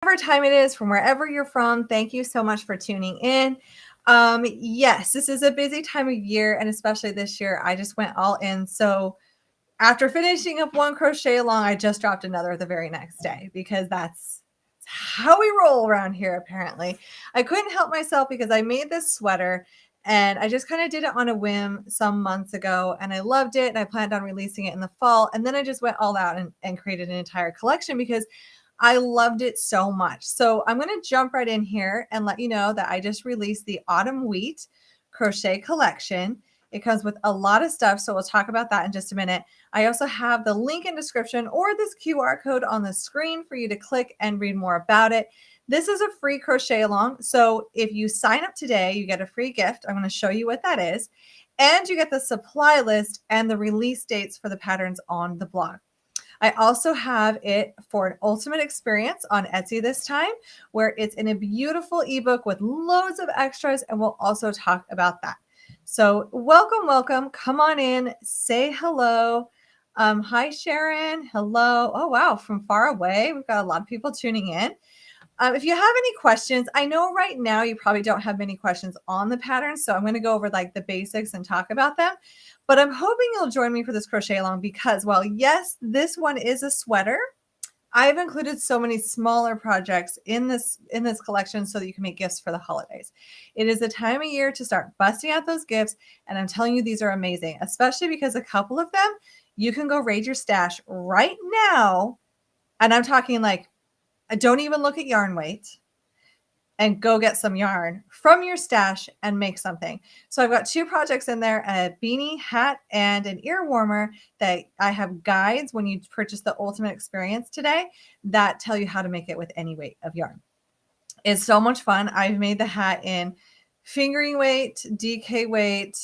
Whatever time it is from wherever you're from, thank you so much for tuning in. Yes, this is a busy time of year, and especially this year, I just went all in. So after finishing up one crochet along, I just dropped another the very next day because that's how we roll around here, apparently. I couldn't help myself because I made this sweater and I just kind of did it on a whim some months ago and I loved it and I planned on releasing it in the fall. And then I just went all out and created an entire collection because I loved it so much. So I'm going to jump right in here and let you know that I just released the Autumn Wheat Crochet Collection. It comes with a lot of stuff, so we'll talk about that in just a minute. I also have the link in description or this QR code on the screen for you to click and read more about it. This is a free crochet along. So if you sign up today, you get a free gift. I'm going to show you what that is. And you get the supply list and the release dates for the patterns on the blog. I also have it for an ultimate experience on Etsy this time, where it's in a beautiful ebook with loads of extras, and we'll also talk about that. So welcome, welcome. Come on in, say hello. Hi, Sharon. Hello. Oh, wow. From far away. We've got a lot of people tuning in. If you have any questions, I know right now you probably don't have many questions on the patterns, so I'm going to go over like the basics and talk about them. But I'm hoping you'll join me for this crochet along because, well, yes, this one is a sweater. I've included so many smaller projects in this collection so that you can make gifts for the holidays. It is the time of year to start busting out those gifts, and I'm telling you, these are amazing, especially because a couple of them you can go raid your stash right now, and I'm talking like don't even look at yarn weight and go get some yarn from your stash and make something. So I've got two projects in there, a beanie, hat, and an ear warmer that I have guides when you purchase the Ultimate Experience today that tell you how to make it with any weight of yarn. It's so much fun. I've made the hat in fingering weight, DK weight.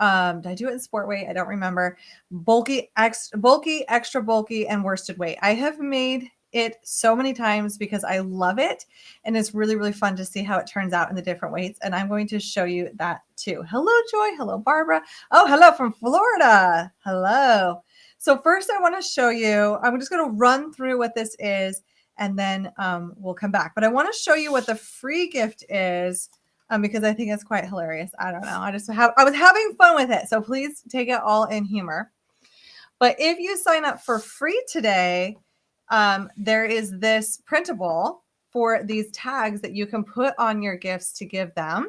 Did I do it in sport weight? I don't remember. Bulky, extra bulky, and worsted weight. I have made it so many times because I love it. And it's really, really fun to see how it turns out in the different weights. And I'm going to show you that too. Hello, Joy. Hello, Barbara. Oh, hello from Florida. Hello. So first I want to show you, I'm just going to run through what this is and then we'll come back. But I want to show you what the free gift is because I think it's quite hilarious. I don't know. I was having fun with it. So please take it all in humor. But if you sign up for free today, there is this printable for these tags that you can put on your gifts to give them.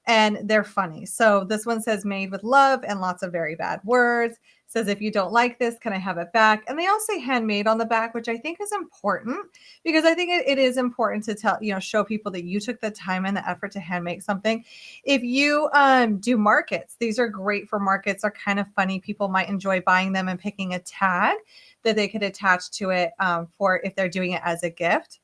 And they're funny. So this one says made with love and lots of very bad words. It says, if you don't like this, can I have it back? And they all say handmade on the back, which I think is important because I think it is important to show people that you took the time and the effort to hand make something. If you do markets, these are great for markets. They're kind of funny. People might enjoy buying them and picking a tag that they could attach to it for if they're doing it as a gift.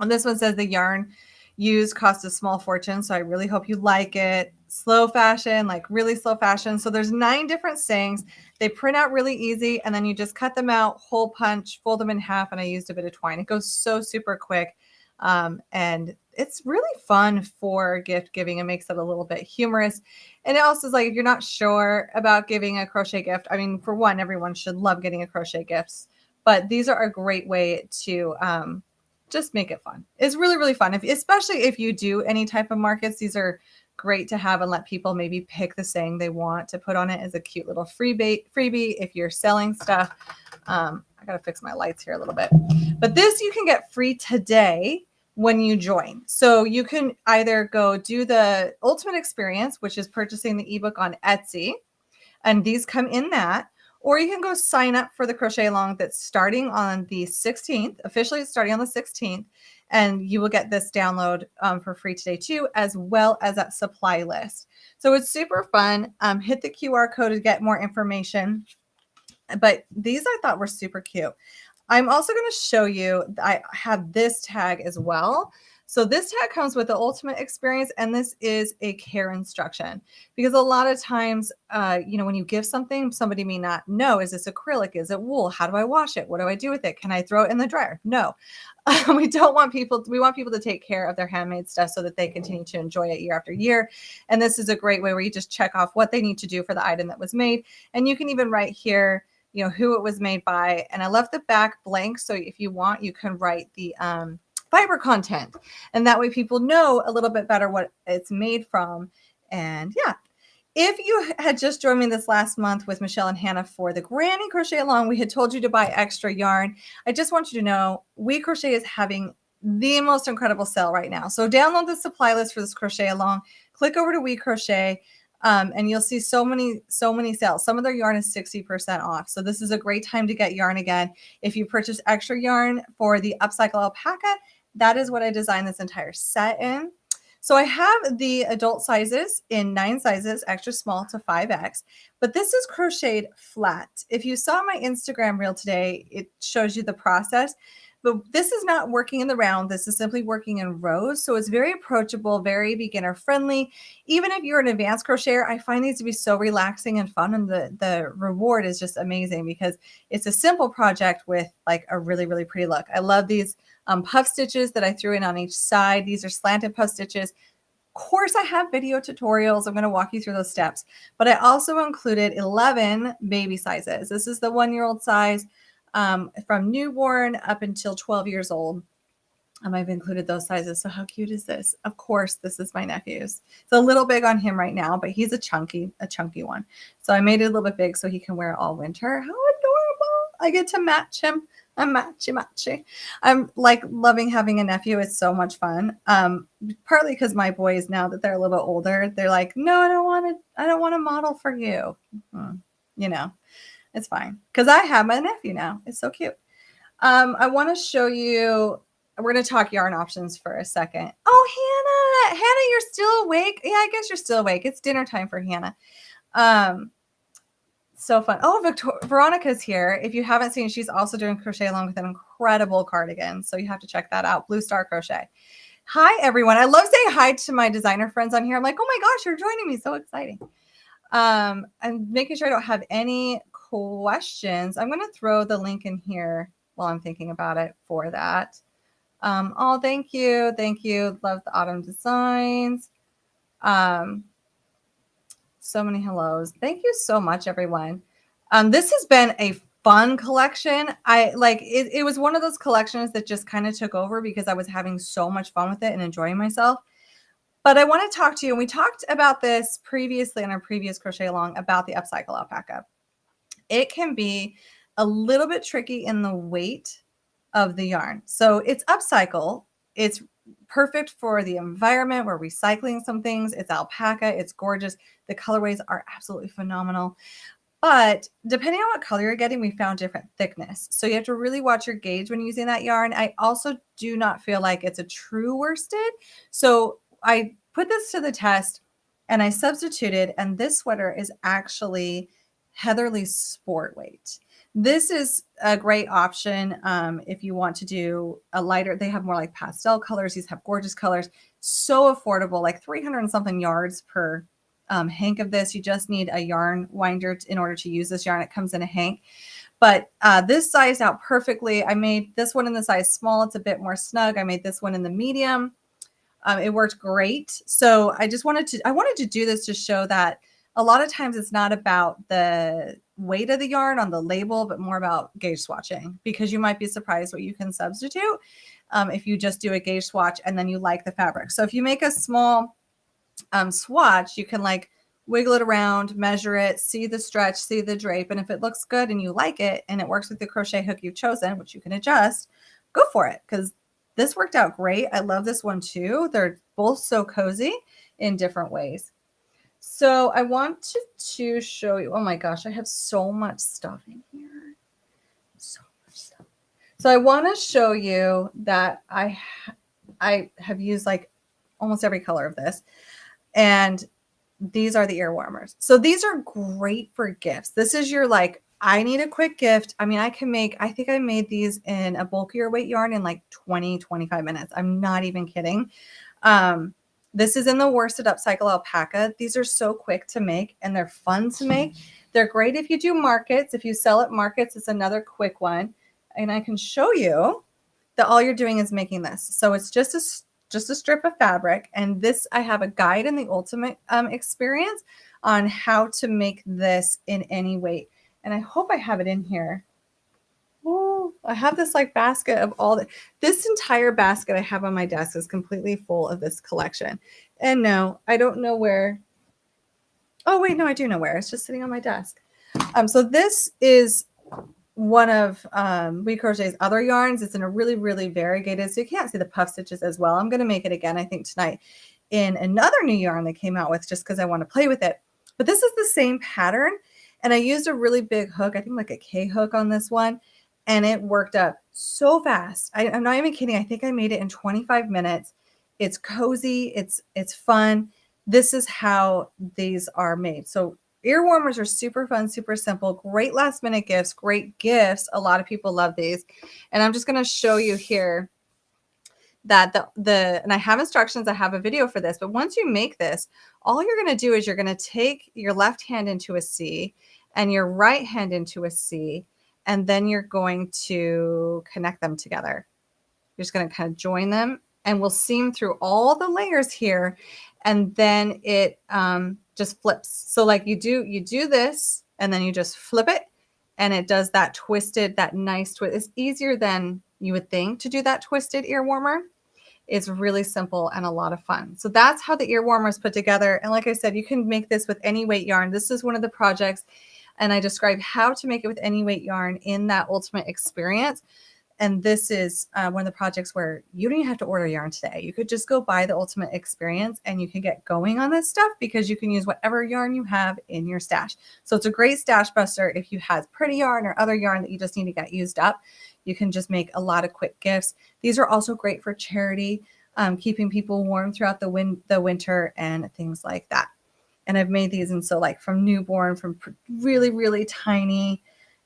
And this one says the yarn used cost a small fortune. So I really hope you like it. Slow fashion, like really slow fashion. So there's 9 different sayings. They print out really easy and then you just cut them out, hole punch, fold them in half. And I used a bit of twine. It goes so super quick. And it's really fun for gift giving. It makes it a little bit humorous. And it also is like, if you're not sure about giving a crochet gift, I mean, for one, everyone should love getting a crochet gifts, but these are a great way to, just make it fun. It's really, really fun. Especially if you do any type of markets, these are great to have and let people maybe pick the saying they want to put on it as a cute little freebie if you're selling stuff. I got to fix my lights here a little bit. But this you can get free today when you join. So you can either go do the Ultimate Experience, which is purchasing the ebook on Etsy, and these come in that. Or you can go sign up for the crochet along that's starting on the 16th. Officially, it's starting on the 16th. And you will get this download for free today too, as well as that supply list. So it's super fun. Hit the QR code to get more information. But these I thought were super cute. I'm also going to show you, I have this tag as well. So this tag comes with the Ultimate Experience, and this is a care instruction because a lot of times, when you give something, somebody may not know, is this acrylic? Is it wool? How do I wash it? What do I do with it? Can I throw it in the dryer? No, we want people to take care of their handmade stuff so that they continue to enjoy it year after year. And this is a great way where you just check off what they need to do for the item that was made. And you can even write here, who it was made by. And I left the back blank. So if you want, you can write the fiber content. And that way people know a little bit better what it's made from. And yeah, if you had just joined me this last month with Michelle and Hannah for the Granny Crochet Along, we had told you to buy extra yarn. I just want you to know We Crochet is having the most incredible sale right now. So download the supply list for this Crochet Along, click over to We Crochet, and you'll see so many sales. Some of their yarn is 60% off. So this is a great time to get yarn again. If you purchase extra yarn for the Upcycle Alpaca, that is what I designed this entire set in. So I have the adult sizes in 9 sizes, extra small to 5X, but this is crocheted flat. If you saw my Instagram reel today, it shows you the process, but this is not working in the round. This is simply working in rows. So it's very approachable, very beginner friendly. Even if you're an advanced crocheter, I find these to be so relaxing and fun. And the reward is just amazing because it's a simple project with like a really, really pretty look. I love these puff stitches that I threw in on each side. These are slanted puff stitches. Of course, I have video tutorials. I'm going to walk you through those steps, but I also included 11 baby sizes. This is the 1-year-old size from newborn up until 12 years old. I've included those sizes. So how cute is this? Of course, this is my nephew's. It's a little big on him right now, but he's a chunky one. So I made it a little bit big so he can wear it all winter. How adorable. I get to match him. I'm matchy. I'm like loving having a nephew. It's so much fun. Partly because my boys, now that they're a little bit older, they're like, no, I don't want to model for you. You know, it's fine. Because I have my nephew now. It's so cute. I want to show you, we're going to talk yarn options for a second. Oh, Hannah, you're still awake? Yeah, I guess you're still awake. It's dinner time for Hannah. So fun. Oh, Veronica's here. If you haven't seen, she's also doing Crochet Along with an incredible cardigan. So you have to check that out. Blue Star Crochet. Hi, everyone. I love saying hi to my designer friends on here. I'm like, oh my gosh, you're joining me. So exciting. I'm making sure I don't have any questions. I'm going to throw the link in here while I'm thinking about it for that. Oh, thank you. Thank you. Love the autumn designs. So many hellos. Thank you so much, everyone. This has been a fun collection. It was one of those collections that just kind of took over because I was having so much fun with it and enjoying myself. But I want to talk to you, and we talked about this previously in our previous Crochet Along about the Upcycle Alpaca. It can be a little bit tricky in the weight of the yarn. So it's upcycle. It's perfect for the environment. We're recycling some things. It's alpaca. It's gorgeous. The colorways are absolutely phenomenal. But depending on what color you're getting, we found different thickness. So you have to really watch your gauge when using that yarn. I also do not feel like it's a true worsted. So I put this to the test and I substituted, and this sweater is actually Heatherly Sport Weight. This is a great option if you want to do a lighter. They have more like pastel colors. These have gorgeous colors. So affordable, like 300 and something yards per hank of this. You just need a yarn winder in order to use this yarn. It comes in a hank. But this sized out perfectly. I made this one in the size small. It's a bit more snug. I made this one in the medium. It worked great. So I wanted to do this to show that a lot of times it's not about the weight of the yarn on the label, but more about gauge swatching, because you might be surprised what you can substitute if you just do a gauge swatch and then you like the fabric. So if you make a small swatch, you can like wiggle it around, measure it, see the stretch, see the drape. And if it looks good and you like it and it works with the crochet hook you've chosen, which you can adjust, go for it, because this worked out great. I love this one too. They're both so cozy in different ways. So I want to show you, oh my gosh, I have so much stuff in here. So much stuff. So I want to show you that I have used like almost every color of this. And these are the ear warmers. So these are great for gifts. This is your like, I need a quick gift. I mean, I think I made these in a bulkier weight yarn in like 20, 25 minutes. I'm not even kidding. This is in the worsted upcycle alpaca. These are so quick to make and they're fun to make. They're great if you do markets. If you sell at markets, it's another quick one. And I can show you that all you're doing is making this. So it's just a strip of fabric. And this, I have a guide in the Ultimate Experience on how to make this in any weight. And I hope I have it in here. Oh, I have this like basket of all this entire basket I have on my desk is completely full of this collection. And no, I don't know where. Oh wait, no, I do know where. It's just sitting on my desk. So this is one of We Crochet's other yarns. It's in a really, really variegated, so you can't see the puff stitches as well. I'm going to make it again, I think, tonight in another new yarn they came out with just because I want to play with it. But this is the same pattern, and I used a really big hook, I think like a K hook on this one, and it worked up so fast. I'm not even kidding. I think I made it in 25 minutes. It's cozy. It's fun. This is how these are made. So ear warmers are super fun, super simple, great last minute gifts, great gifts. A lot of people love these. And I'm just going to show you here that and I have instructions, I have a video for this, but once you make this, all you're going to do is you're going to take your left hand into a C and your right hand into a C, and then you're going to connect them together. You're just going to kind of join them, and we'll seam through all the layers here, and then it just flips. So like you do this, and then you just flip it, and it does that twisted, that nice twist. It's easier than you would think to do that twisted ear warmer. It's really simple and a lot of fun. So that's how the ear warmer is put together. And like I said, you can make this with any weight yarn. This is one of the projects, and I described how to make it with any weight yarn in that ultimate experience. And this is one of the projects where you don't even have to order yarn today. You could just go buy the ultimate experience and you can get going on this stuff because you can use whatever yarn you have in your stash. So it's a great stash buster if you have pretty yarn or other yarn that you just need to get used up. You can just make a lot of quick gifts. These are also great for charity, keeping people warm throughout the winter and things like that. And I've made these, and so like from newborn, from really, really tiny,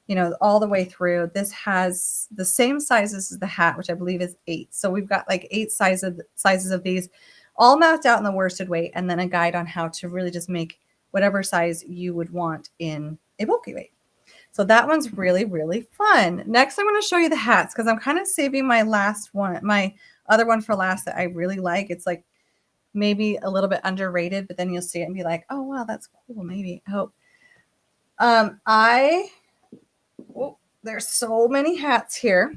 you know, all the way through. This has the same sizes as the hat, which I believe is 8. So we've got like 8 sizes of these, all mapped out in the worsted weight, and then a guide on how to really just make whatever size you would want in a bulky weight. So that one's really, really fun. Next, I'm going to show you the hats because I'm kind of saving my last one, my other one for last that I really like. It's like maybe a little bit underrated, but then you'll see it and be like, oh, wow, that's cool. Maybe. I hope. There's so many hats here.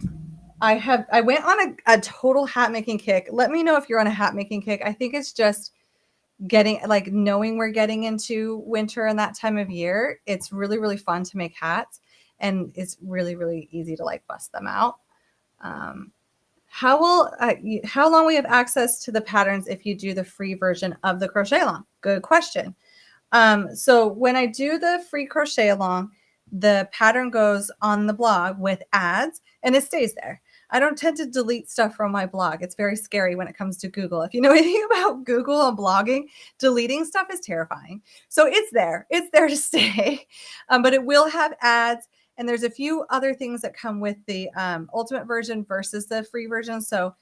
I went on a total hat making kick. Let me know if you're on a hat making kick. I think it's just knowing we're getting into winter and that time of year. It's really, really fun to make hats, and it's really, really easy to like bust them out. How long will you have access to the patterns if you do the free version of the Crochet Along? Good question. So when I do the free Crochet Along, the pattern goes on the blog with ads and it stays there. I don't tend to delete stuff from my blog. It's very scary when it comes to Google. If you know anything about Google and blogging, deleting stuff is terrifying. So it's there. It's there to stay. But it will have ads. And there's a few other things that come with the ultimate version versus the free version. So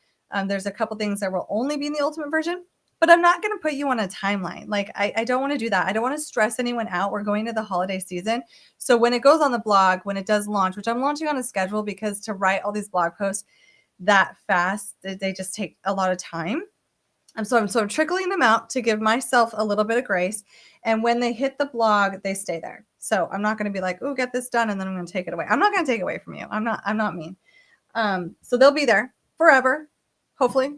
there's a couple things that will only be in the ultimate version. But I'm not going to put you on a timeline. Like, I don't want to do that. I don't want to stress anyone out. We're going to the holiday season. So when it goes on the blog, when it does launch, which I'm launching on a schedule because to write all these blog posts that fast, they just take a lot of time. So I'm trickling them out to give myself a little bit of grace. And when they hit the blog, they stay there. So I'm not going to be like, oh, get this done, and then I'm going to take it away. I'm not going to take it away from you. I'm not mean. So they'll be there forever, hopefully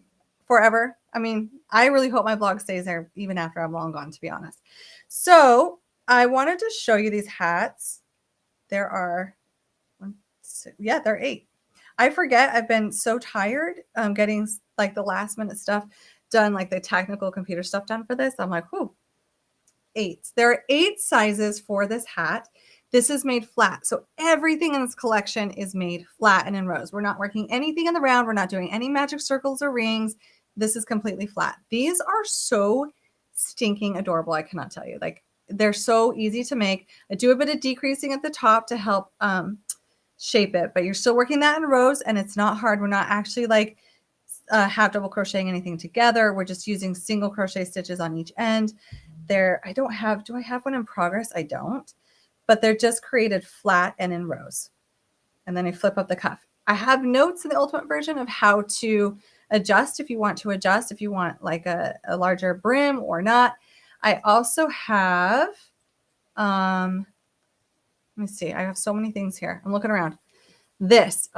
forever. I mean, I really hope my blog stays there even after I'm long gone, to be honest. So I wanted to show you these hats. There are, they're 8. I forget. I've been so tired getting like the last minute stuff done, like the technical computer stuff done for this. I'm like, whew, 8. There are 8 sizes for this hat. This is made flat. So everything in this collection is made flat and in rows. We're not working anything in the round. We're not doing any magic circles or rings. This is completely flat. These are so stinking adorable. I cannot tell you. Like, they're so easy to make. I do a bit of decreasing at the top to help shape it, but you're still working that in rows, and it's not hard. We're not actually like half double crocheting anything together. We're just using single crochet stitches on each end. Do I have one in progress? I don't, but they're just created flat and in rows. And then I flip up the cuff. I have notes in the ultimate version of how to adjust if you want to adjust, if you want like a larger brim or not. I also have, let me see. I have so many things here. I'm looking around. This,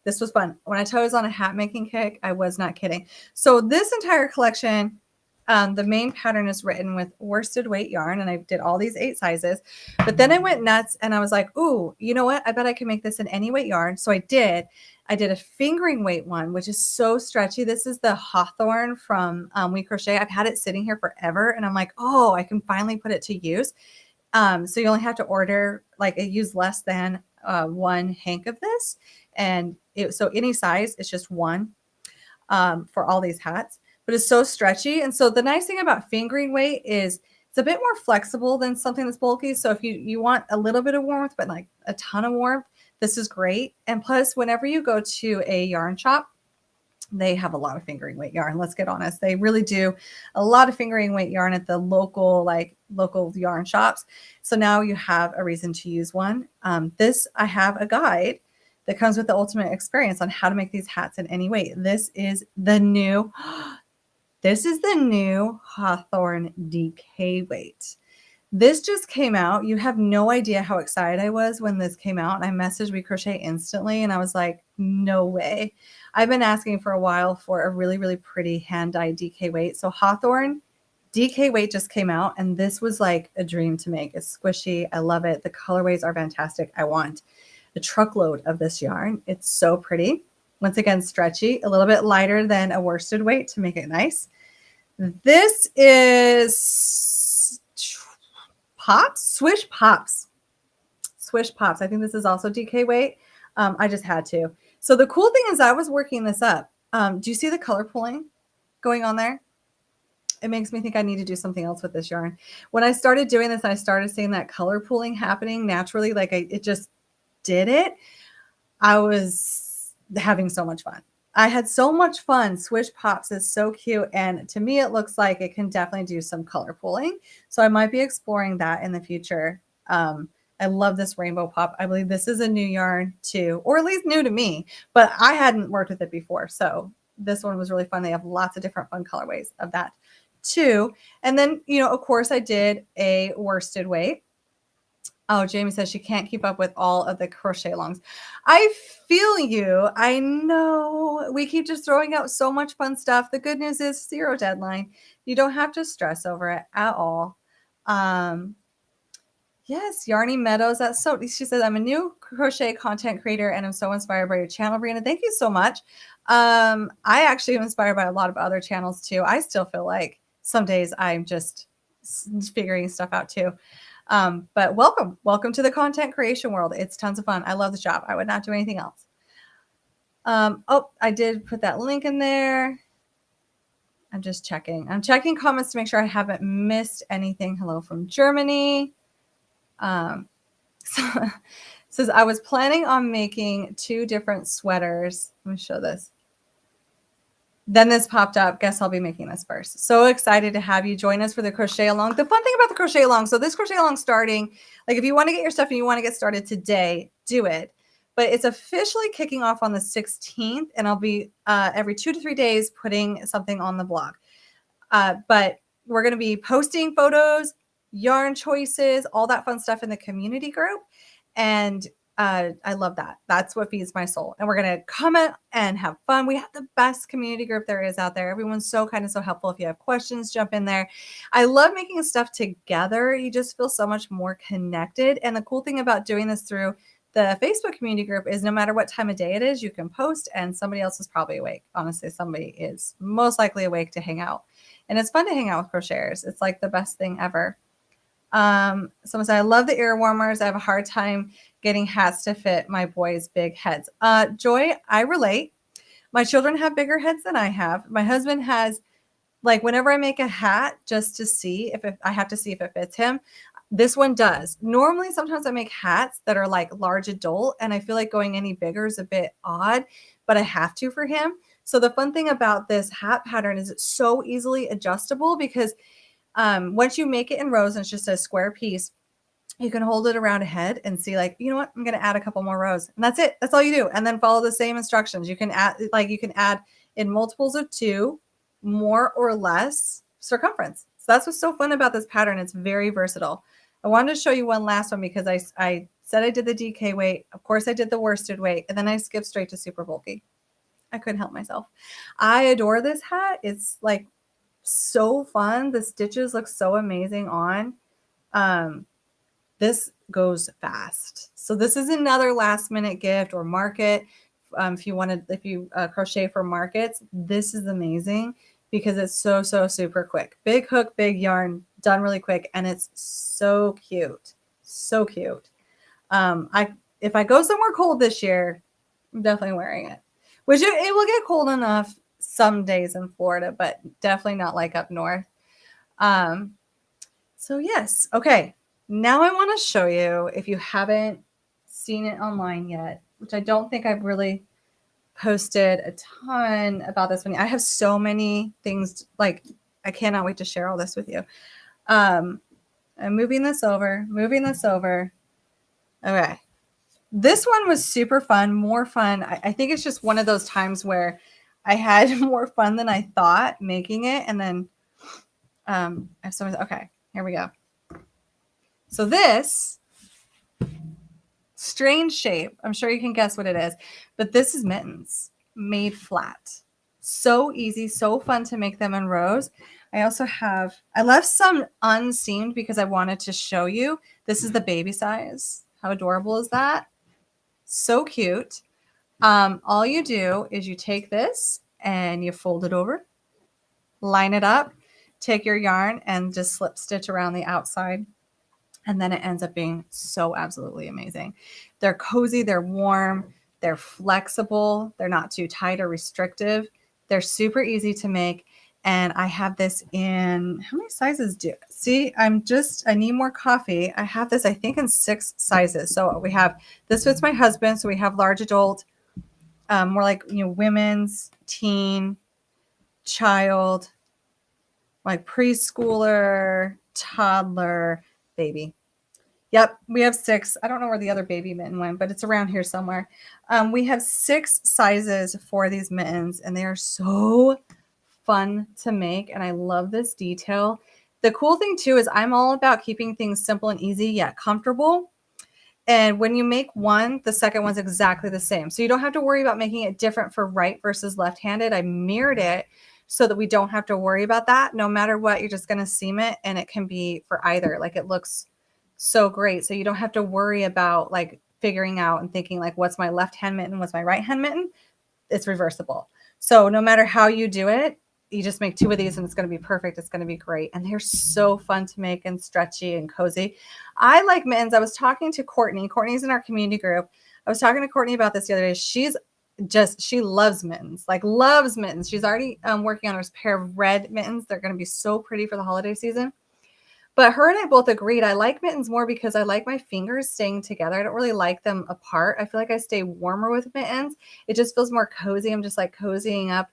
This was fun. When I tell you I was on a hat making kick, I was not kidding. So this entire collection, the main pattern is written with worsted weight yarn, and I did all these 8 sizes. But then I went nuts and I was like, ooh, you know what? I bet I can make this in any weight yarn. So I did. I did a fingering weight one, which is so stretchy. This is the Hawthorne from We Crochet. I've had it sitting here forever, and I'm like, oh, I can finally put it to use. So you only have to order, like, it used less than 1 hank of this. And so any size, it's just 1 for all these hats. But it's so stretchy. And so the nice thing about fingering weight is it's a bit more flexible than something that's bulky. So if you want a little bit of warmth, but like a ton of warmth, this is great. And plus, whenever you go to a yarn shop, they have a lot of fingering weight yarn. Let's get honest. They really do a lot of fingering weight yarn at the local yarn shops. So now you have a reason to use one. I have a guide that comes with the ultimate experience on how to make these hats in any weight. This is the new Hawthorne DK weight. This just came out. You have no idea how excited I was when this came out. And I messaged We Crochet instantly, and I was like, no way. I've been asking for a while for a really, really pretty hand-dyed DK weight. So Hawthorne DK weight just came out, and this was like a dream to make. It's squishy. I love it. The colorways are fantastic. I want a truckload of this yarn. It's so pretty. Once again, stretchy, a little bit lighter than a worsted weight to make it nice. This is Swish Pops. I think this is also DK weight. I just had to. So the cool thing is I was working this up. Do you see the color pulling going on there? It makes me think I need to do something else with this yarn. When I started doing this, I started seeing that color pulling happening naturally. Like it just did it. I was having so much fun. I had so much fun. Swish Pops is so cute. And to me, it looks like it can definitely do some color pulling. So I might be exploring that in the future. I love this rainbow pop. I believe this is a new yarn too, or at least new to me, but I hadn't worked with it before. So this one was really fun. They have lots of different fun colorways of that too. And then, of course I did a worsted weight. Oh, Jamie says she can't keep up with all of the crochet alongs. I feel you. I know we keep just throwing out so much fun stuff. The good news is 0 deadline. You don't have to stress over it at all. Yes, Yarny Meadows. That's so. She says, I'm a new crochet content creator and I'm so inspired by your channel, Brianna. Thank you so much. I actually am inspired by a lot of other channels too. I still feel like some days I'm just figuring stuff out too. But welcome to the content creation world. It's tons of fun. I love this job. I would not do anything else. Oh, I did put that link in there. I'm just checking. I'm checking comments to make sure I haven't missed anything. Hello from Germany. Says I was planning on making 2 different sweaters. Let me show this. Then this popped up. Guess I'll be making this first. So excited to have you join us for the crochet along. The fun thing about the crochet along, so this crochet along starting, like if you want to get your stuff and you want to get started today, do it. But it's officially kicking off on the 16th, and I'll be every 2 to 3 days putting something on the blog. But we're going to be posting photos, yarn choices, all that fun stuff in the community group. And I love that. That's what feeds my soul. And we're going to comment and have fun. We have the best community group there is out there. Everyone's so kind and so helpful. If you have questions, jump in there. I love making stuff together. You just feel so much more connected. And the cool thing about doing this through the Facebook community group is no matter what time of day it is, you can post and somebody else is probably awake. Honestly, somebody is most likely awake to hang out. And it's fun to hang out with crocheters. It's like the best thing ever. Someone said, I love the ear warmers. I have a hard time getting hats to fit my boys' big heads. Joy, I relate. My children have bigger heads than I have. My husband has, like, whenever I make a hat just to see if I have to see if it fits him, this one does. Normally, sometimes I make hats that are like large adult, and I feel like going any bigger is a bit odd, but I have to for him. So the fun thing about this hat pattern is it's so easily adjustable because once you make it in rows and it's just a square piece, you can hold it around a head and see, like, you know what, I'm going to add a couple more rows, and that's it. That's all you do. And then follow the same instructions. You can add in multiples of 2, more or less circumference. So that's what's so fun about this pattern. It's very versatile. I wanted to show you one last one because I said I did the DK weight. Of course, I did the worsted weight, and then I skipped straight to super bulky. I couldn't help myself. I adore this hat. It's like so fun. The stitches look so amazing on. This goes fast. So this is another last minute gift or market. If you crochet for markets, this is amazing because it's so super quick. Big hook, big yarn, done really quick, and it's so cute. So cute. If I go somewhere cold this year, I'm definitely wearing it. Which it will get cold enough some days in Florida, but definitely not like up north. So yes, okay. Now I want to show you, if you haven't seen it online yet, which I don't think I've really posted a ton about this one. I have so many things, like I cannot wait to share all this with you. I'm moving this over. Okay. This one was super fun, more fun. I think it's just one of those times where I had more fun than I thought making it. And then okay, here we go. So this strange shape, I'm sure you can guess what it is, but this is mittens made flat. So easy, so fun to make them in rows. I left some unseamed because I wanted to show you. This is the baby size. How adorable is that? So cute. All you do is you take this and you fold it over, line it up, take your yarn and just slip stitch around the outside. And then it ends up being so absolutely amazing. They're cozy, they're warm, they're flexible, they're not too tight or restrictive. They're super easy to make. And I have this in, how many sizes do you see? I need more coffee. I have this, I think, in 6 sizes. So we have, this fits my husband. So we have large adult, more like, women's, teen, child, like preschooler, toddler, baby. Yep, we have 6. I don't know where the other baby mitten went, but it's around here somewhere. We have 6 sizes for these mittens, and they are so fun to make, and I love this detail. The cool thing, too, is I'm all about keeping things simple and easy, yet comfortable. And when you make one, the second one's exactly the same. So you don't have to worry about making it different for right versus left-handed. I mirrored it so that we don't have to worry about that. No matter what, you're just going to seam it, and it can be for either. Like, it looks so great. So you don't have to worry about like figuring out and thinking like, what's my left hand mitten? What's my right hand mitten? It's reversible. So no matter how you do it, you just make 2 of these and it's going to be perfect. It's going to be great. And they're so fun to make and stretchy and cozy. I like mittens. I was talking to Courtney. Courtney's in our community group. I was talking to Courtney about this the other day. She loves mittens, like loves mittens. She's already working on her pair of red mittens. They're going to be so pretty for the holiday season. But her and I both agreed I like mittens more because I like my fingers staying together. I don't really like them apart. I feel like I stay warmer with mittens. It just feels more cozy. I'm just like cozying up,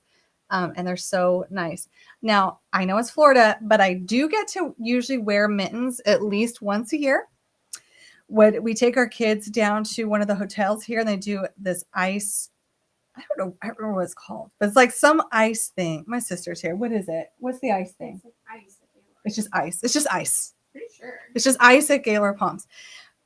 and they're so nice. Now, I know it's Florida, but I do get to usually wear mittens at least once a year. When we take our kids down to one of the hotels here and they do this ice, I don't remember what it's called, but it's like some ice thing. My sister's here. What is it? What's the ice thing? It's like ice. It's just ice. It's just ice. Pretty sure. It's just ice at Gaylord Palms.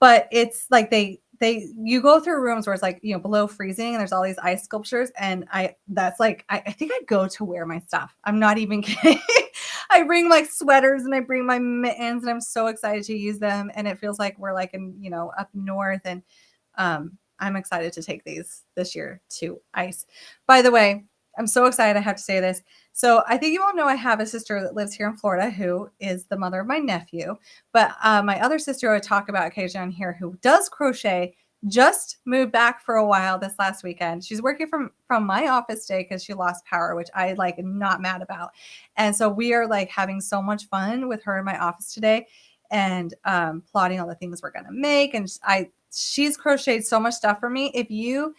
But it's like you go through rooms where it's like, below freezing and there's all these ice sculptures. And I think I go to wear my stuff. I'm not even kidding. I bring like sweaters and I bring my mittens and I'm so excited to use them. And it feels like we're like in, up north. And I'm excited to take these this year to ice. By the way, I'm so excited. I have to say this. So I think you all know I have a sister that lives here in Florida who is the mother of my nephew. But my other sister I talk about occasionally on here who does crochet just moved back for a while this last weekend. She's working from my office today because she lost power, which I like am not mad about. And so we are like having so much fun with her in my office today and plotting all the things we're going to make. And she's crocheted so much stuff for me. If you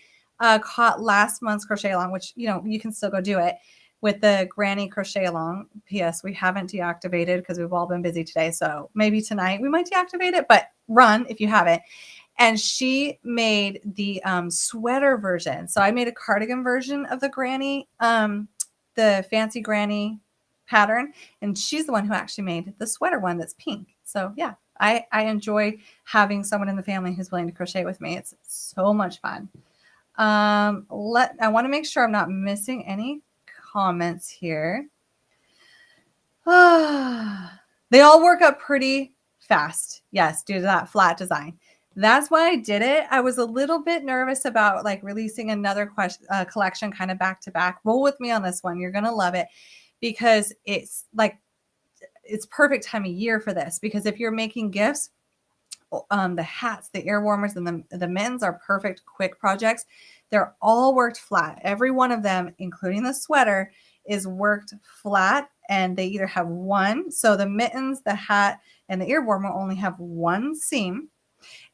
caught last month's Crochet Along, which, you can still go do it with the Granny Crochet Along. P.S. We haven't deactivated because we've all been busy today. So maybe tonight we might deactivate it, but run if you haven't. And she made the sweater version. So I made a cardigan version of the Granny, the fancy Granny pattern. And she's the one who actually made the sweater one that's pink. So yeah, I enjoy having someone in the family who's willing to crochet with me. It's so much fun. I want to make sure I'm not missing any comments here. They all work up pretty fast. Yes, due to that flat design. That's why I did it. I was a little bit nervous about like releasing another collection kind of back to back. Roll with me on this one. You're going to love it because it's perfect time of year for this, because if you're making gifts, the hats, the ear warmers, and the mittens are perfect quick projects. They're all worked flat. Every one of them, including the sweater, is worked flat, and they either have one. So the mittens, the hat, and the ear warmer only have one seam.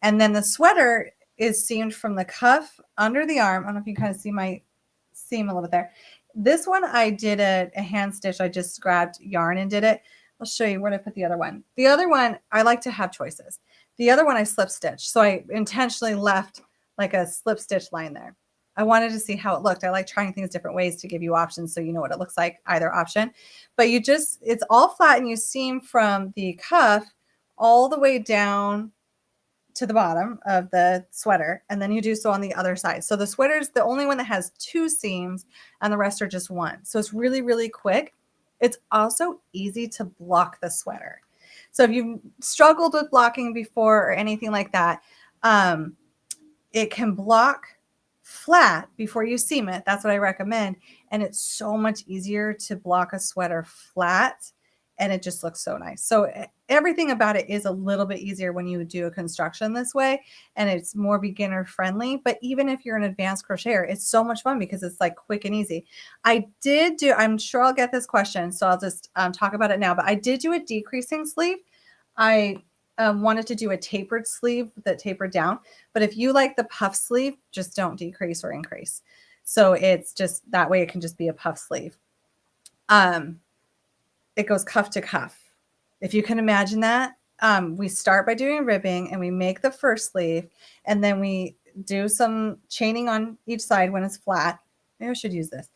And then the sweater is seamed from the cuff under the arm. I don't know if you can kind of see my seam a little bit there. This one I did a hand stitch. I just grabbed yarn and did it. I'll show you where to put the other one. The other one, I like to have choices. The other one I slip stitched. So I intentionally left like a slip stitch line there. I wanted to see how it looked. I like trying things different ways to give you options so you know what it looks like, either option. But it's all flat, and you seam from the cuff all the way down to the bottom of the sweater, and then you do so on the other side. So the sweater is the only one that has two seams, and the rest are just one. So it's really, really quick. It's also easy to block the sweater. So if you've struggled with blocking before or anything like that, it can block flat before you seam it. That's what I recommend. And it's so much easier to block a sweater flat, and it just looks so nice. So everything about it is a little bit easier when you do a construction this way, and it's more beginner friendly. But even if you're an advanced crocheter, it's so much fun because it's like quick and easy. I'm sure I'll get this question, so I'll just talk about it now, but I did do a decreasing sleeve. I wanted to do a tapered sleeve that tapered down, but if you like the puff sleeve, just don't decrease or increase. So it's just that way, it can just be a puff sleeve. It goes cuff to cuff. If you can imagine that, we start by doing ribbing, and we make the first sleeve, and then we do some chaining on each side when it's flat. Maybe I should use this.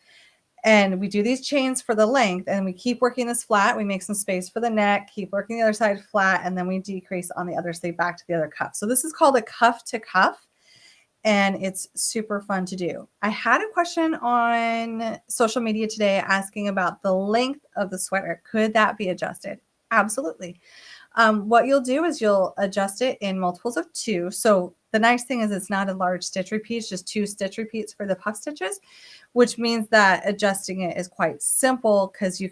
And we do these chains for the length, and we keep working this flat. We make some space for the neck, keep working the other side flat, and then we decrease on the other sleeve back to the other cuff. So this is called a cuff to cuff, and it's super fun to do. I had a question on social media today asking about the length of the sweater. Could that be adjusted? Absolutely. What you'll do is you'll adjust it in multiples of 2. So the nice thing is it's not a large stitch repeat, it's just 2 stitch repeats for the puff stitches, which means that adjusting it is quite simple because you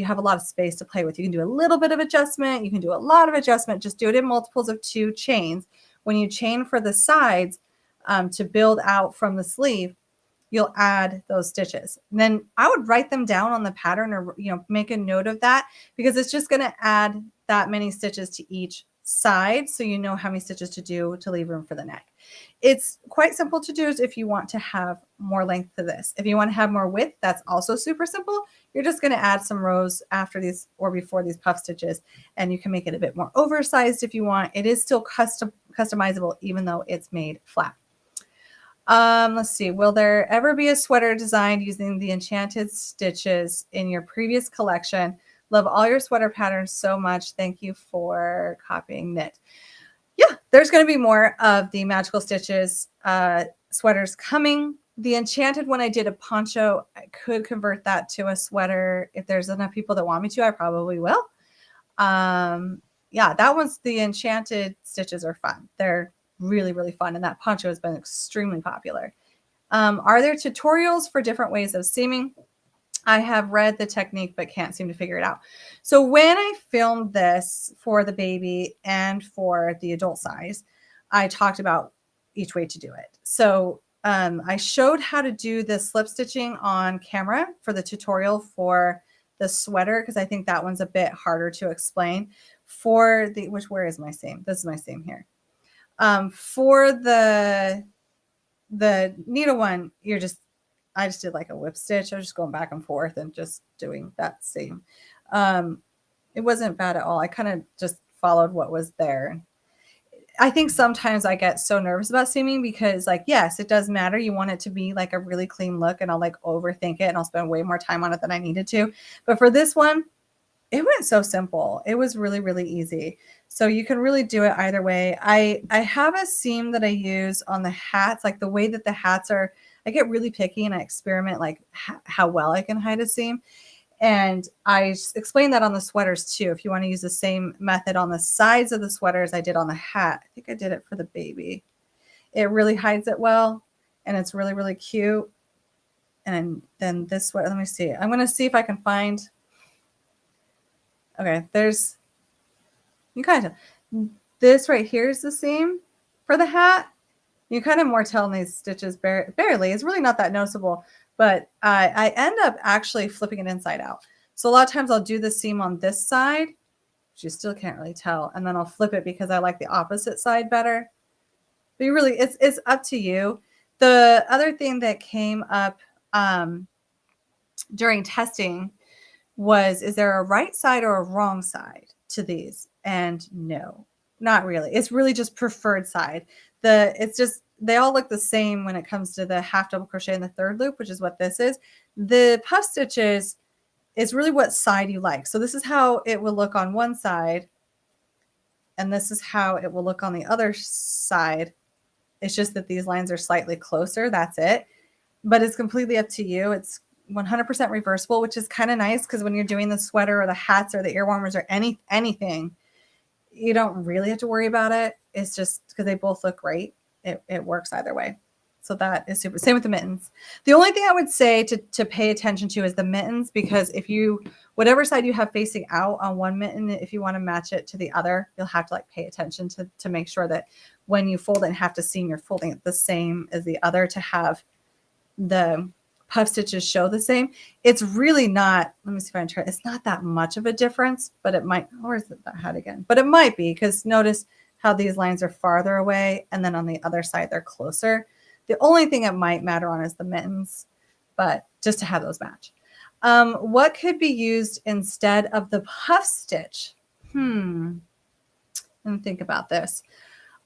have a lot of space to play with. You can do a little bit of adjustment, you can do a lot of adjustment, just do it in multiples of 2 chains. When you chain for the sides to build out from the sleeve, you'll add those stitches. And then I would write them down on the pattern, or make a note of that, because it's just going to add that many stitches to each side, so you know how many stitches to do to leave room for the neck. It's quite simple to do if you want to have more length to this. If you want to have more width, that's also super simple. You're just going to add some rows after these or before these puff stitches, and you can make it a bit more oversized if you want. It is still customizable even though it's made flat. Let's see. Will there ever be a sweater designed using the enchanted stitches in your previous collection? Love all your sweater patterns so much. Thank you for copying knit. Yeah, there's going to be more of the magical stitches sweaters coming. The enchanted one, I did a poncho. I could convert that to a sweater. If there's enough people that want me to, I probably will. Yeah, that one's the enchanted stitches are fun. They're really, really fun. And that poncho has been extremely popular. Are there tutorials for different ways of seaming? I have read the technique, but can't seem to figure it out. So when I filmed this for the baby and for the adult size, I talked about each way to do it. So I showed how to do the slip stitching on camera for the tutorial for the sweater, because I think that one's a bit harder to explain. For the, where is my seam? This is my seam here. For the needle one, I just did like a whip stitch. I was just going back and forth and just doing that seam. It wasn't bad at all. I kind of just followed what was there. I think sometimes I get so nervous about seaming because, like, yes, it does matter. You want it to be like a really clean look, and I'll like overthink it, and I'll spend way more time on it than I needed to. But for this one, it went so simple. It was really, really easy. So you can really do it either way. I have a seam that I use on the hats, like the way that the hats are. I get really picky and I experiment like how well I can hide a seam. And I explain that on the sweaters too. If you want to use the same method on the sides of the sweaters I did on the hat. I think I did it for the baby. It really hides it well and it's really, really cute. And then this sweater, let me see. I'm going to see if I can find. Okay, there's, you kind of, this right here is the seam for the hat. You kind of more tell in these stitches barely. It's really not that noticeable, but I end up actually flipping it inside out. So a lot of times I'll do the seam on this side, which you still can't really tell, and then I'll flip it because I like the opposite side better. But you really, it's up to you. The other thing that came up during testing was, is there a right side or a wrong side to these? And no, not really. It's really just preferred side. It's just, they all look the same when it comes to the half double crochet in the third loop, which is what this is. The puff stitches is really what side you like. So this is how it will look on one side. And this is how it will look on the other side. It's just that these lines are slightly closer. That's it. But it's completely up to you. It's 100% reversible, which is kind of nice because when you're doing the sweater or the hats or the ear warmers or anything, you don't really have to worry about it. It's just because they both look great. It works either way. So that is super. Same with the mittens. The only thing I would say to pay attention to is the mittens, because if you, whatever side you have facing out on one mitten, if you want to match it to the other, you'll have to like pay attention to make sure that when you fold it and have to seam, you're folding it the same as the other to have the puff stitches show the same. It's really not, let me see if I can try, it's not that much of a difference, but it might, or is it that hat again? But it might be, because notice how these lines are farther away and then on the other side they're closer. The only thing it might matter on is the mittens, but just to have those match. What could be used instead of the puff stitch? Let me think about this.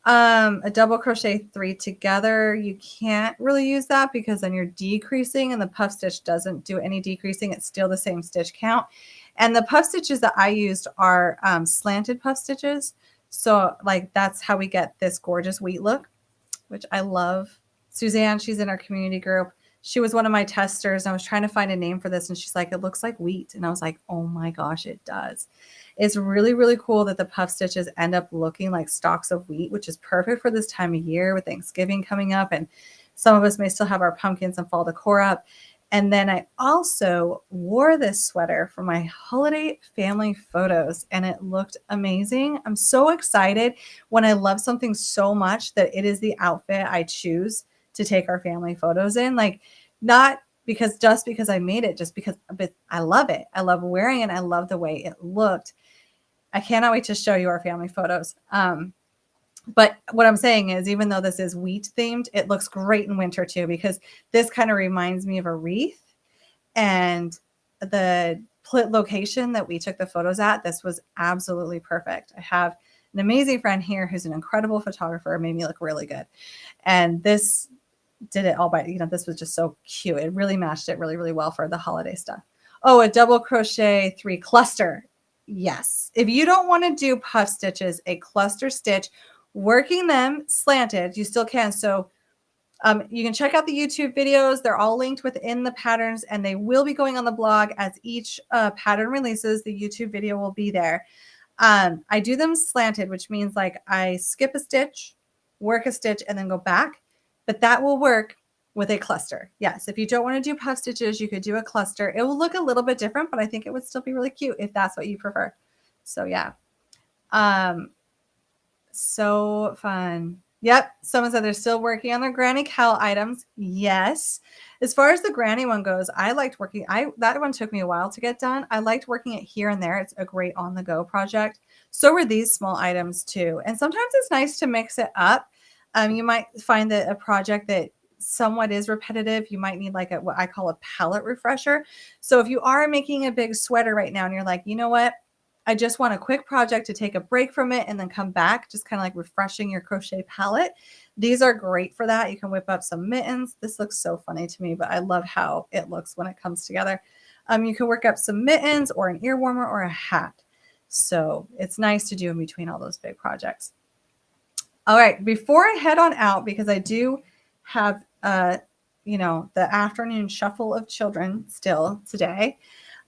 A double crochet 3 together, you can't really use that because then you're decreasing, and the puff stitch doesn't do any decreasing. It's still the same stitch count. And the puff stitches that I used are slanted puff stitches. So like that's how we get this gorgeous wheat look, which I love. Suzanne, she's in our community group. She was one of my testers. I was trying to find a name for this, and she's like, it looks like wheat. And I was like, oh my gosh, it does. It's really, really cool that the puff stitches end up looking like stalks of wheat, which is perfect for this time of year with Thanksgiving coming up. And some of us may still have our pumpkins and fall decor up. And then I also wore this sweater for my holiday family photos, and it looked amazing. I'm so excited when I love something so much that it is the outfit I choose to take our family photos in. Like, not because just because I made it, just because I love it. I love wearing it. I love the way it looked. I cannot wait to show you our family photos. But what I'm saying is, even though this is wheat themed, it looks great in winter too, because this kind of reminds me of a wreath. And the location that we took the photos at, this was absolutely perfect. I have an amazing friend here who's an incredible photographer, made me look really good. And this did it all by, this was just so cute. It really matched it really, really well for the holiday stuff. Oh, a double crochet 3 cluster. Yes. If you don't want to do puff stitches, a cluster stitch, working them slanted, you still can. So you can check out the YouTube videos. They're all linked within the patterns, and they will be going on the blog as each pattern releases. The YouTube video will be there. I do them slanted, which means like I skip a stitch, work a stitch, and then go back. But that will work with a cluster. Yes, if you don't want to do puff stitches, you could do a cluster. It will look a little bit different, but I think it would still be really cute if that's what you prefer. So yeah. So fun. Yep. Someone said they're still working on their Granny Cal items. Yes. As far as the Granny one goes, I liked working. That one took me a while to get done. I liked working it here and there. It's a great on the go project. So were these small items too. And sometimes it's nice to mix it up. You might find that a project that somewhat is repetitive, you might need like what I call a palette refresher. So if you are making a big sweater right now and you're like, you know what? I just want a quick project to take a break from it and then come back, just kind of like refreshing your crochet palette. These are great for that. You can whip up some mittens. This looks so funny to me, but I love how it looks when it comes together. You can work up some mittens or an ear warmer or a hat. So it's nice to do in between all those big projects. All right, before I head on out, because I do have, the afternoon shuffle of children still today,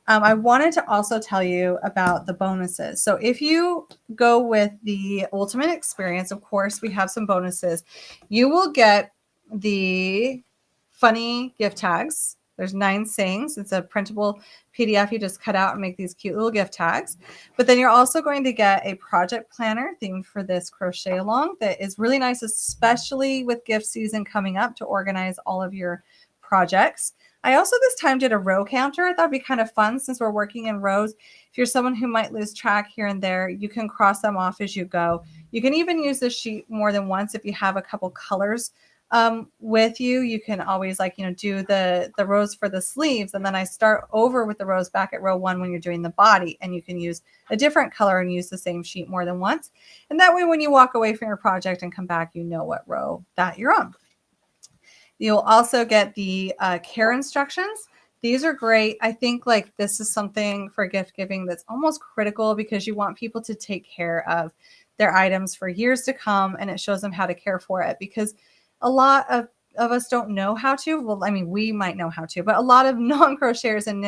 I wanted to also tell you about the bonuses. So if you go with the Ultimate Experience, of course, we have some bonuses. You will get the funny gift tags. There's 9 sayings. It's a printable PDF. You just cut out and make these cute little gift tags. But then you're also going to get a project planner themed for this crochet along that is really nice, especially with gift season coming up, to organize all of your projects. I also this time did a row counter. I thought it'd be kind of fun since we're working in rows. If you're someone who might lose track here and there, you can cross them off as you go. You can even use this sheet more than once if you have a couple colors with you. You can always do the rows for the sleeves, and then I start over with the rows back at row 1 when you're doing the body, and you can use a different color and use the same sheet more than once. And that way when you walk away from your project and come back, you know what row that you're on. You'll also get the care instructions. These are great. I think this is something for gift giving that's almost critical, because you want people to take care of their items for years to come, and it shows them how to care for it, because a lot of us don't know how to. Well, I mean, we might know how to, but a lot of non-crocheters and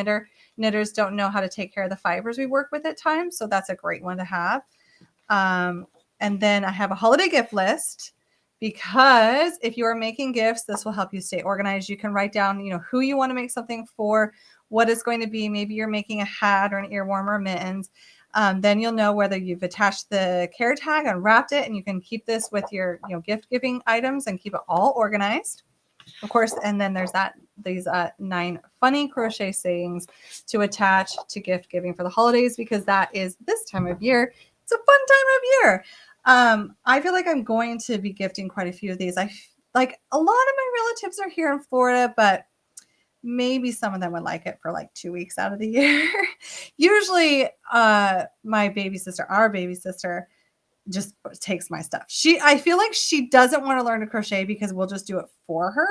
knitters don't know how to take care of the fibers we work with at times. So that's a great one to have. And then I have a holiday gift list, because if you are making gifts, this will help you stay organized. You can write down, who you want to make something for, what it's going to be. Maybe you're making a hat or an ear warmer or mittens. Then you'll know whether you've attached the care tag and wrapped it, and you can keep this with your gift giving items and keep it all organized, of course. And then there's these 9 funny crochet sayings to attach to gift giving for the holidays, because that is this time of year. It's a fun time of year. I feel like I'm going to be gifting quite a few of these. A lot of my relatives are here in Florida, but maybe some of them would like it for 2 weeks out of the year. Usually our baby sister just takes my stuff. I feel like she doesn't want to learn to crochet because we'll just do it for her,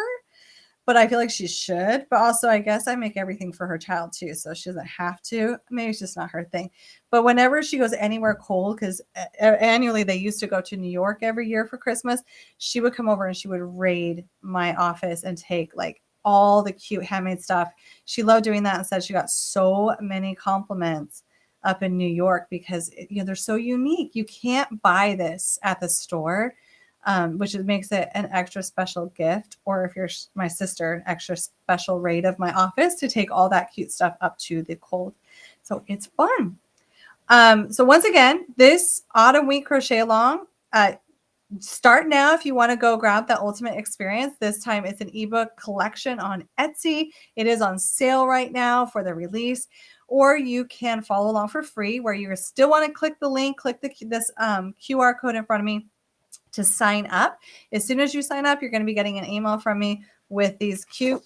but I feel like she should. But also, I guess I make everything for her child too, so she doesn't have to. Maybe it's just not her thing. But whenever she goes anywhere cold, because annually they used to go to New York every year for Christmas, she would come over and she would raid my office and take all the cute handmade stuff. She loved doing that, and said she got so many compliments up in New York because they're so unique. You can't buy this at the store, which makes it an extra special gift. Or if you're my sister, an extra special raid of my office to take all that cute stuff up to the cold. So it's fun. So once again, this autumn week crochet along, start now if you want to go grab the Ultimate Experience. This time it's an ebook collection on Etsy. It is on sale right now for the release, or you can follow along for free, where you still want to click the link, click this QR code in front of me to sign up. As soon as you sign up, you're going to be getting an email from me with this cute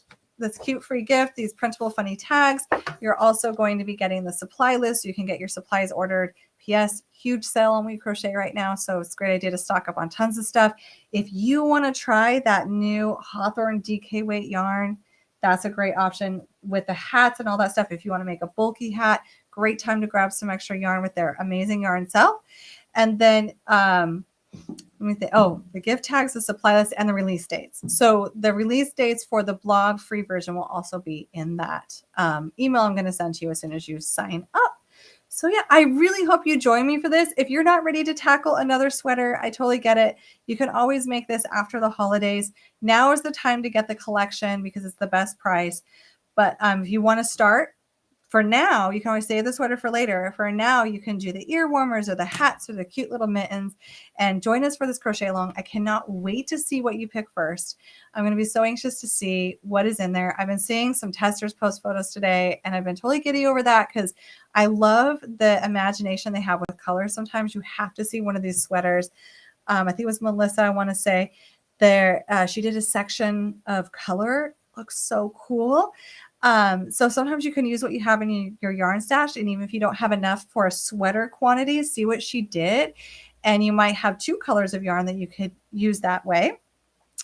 free gift, these printable funny tags. You're also going to be getting the supply list, so you can get your supplies ordered. P.S. Huge sale on We Crochet right now, so it's a great idea to stock up on tons of stuff. If you want to try that new Hawthorne DK weight yarn, that's a great option with the hats and all that stuff. If you want to make a bulky hat, great time to grab some extra yarn with their amazing yarn sell. And then let me think. Oh, the gift tags, the supply list, and the release dates. So the release dates for the blog free version will also be in that email I'm going to send to you as soon as you sign up. So yeah, I really hope you join me for this. If you're not ready to tackle another sweater, I totally get it. You can always make this after the holidays. Now is the time to get the collection because it's the best price. But if you want to start, for now, you can always save the sweater for later. For now, you can do the ear warmers or the hats or the cute little mittens, and join us for this crochet along. I cannot wait to see what you pick first. I'm going to be so anxious to see what is in there. I've been seeing some testers post photos today, and I've been totally giddy over that because I love the imagination they have with colors. Sometimes you have to see one of these sweaters. I think it was Melissa, I want to say, there. She did a section of color. Looks so cool. So sometimes you can use what you have in your yarn stash, and even if you don't have enough for a sweater quantity, see what she did, and you might have 2 colors of yarn that you could use that way.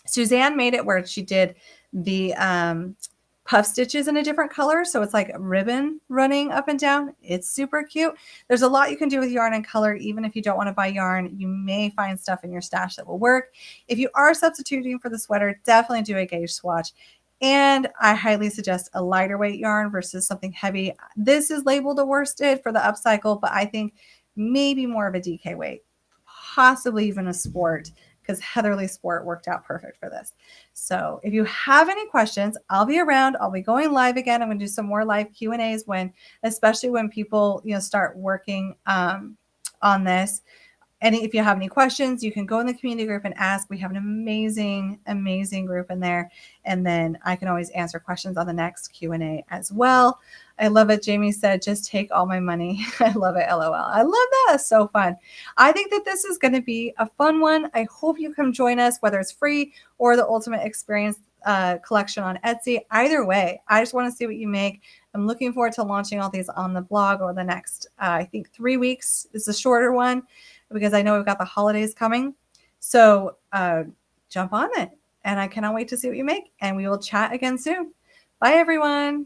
Suzanne made it where she did the puff stitches in a different color. So it's like a ribbon running up and down. It's super cute. There's a lot you can do with yarn and color. Even if you don't want to buy yarn, you may find stuff in your stash that will work. If you are substituting for the sweater, definitely do a gauge swatch. And I highly suggest a lighter weight yarn versus something heavy. This is labeled a worsted for the upcycle, but I think maybe more of a DK weight, possibly even a sport, because Heatherly Sport worked out perfect for this. So if you have any questions, I'll be around. I'll be going live again. I'm going to do some more live Q&As especially when people, start working on this. And if you have any questions, you can go in the community group and ask. We have an amazing, amazing group in there. And then I can always answer questions on the next Q&A as well. I love it. Jamie said, just take all my money. I love it. LOL. I love that. It's so fun. I think that this is going to be a fun one. I hope you come join us, whether it's free or the Ultimate Experience collection on Etsy. Either way, I just want to see what you make. I'm looking forward to launching all these on the blog over the next, I think 3 weeks. It's a shorter one, because I know we've got the holidays coming. So jump on it. And I cannot wait to see what you make. And we will chat again soon. Bye, everyone.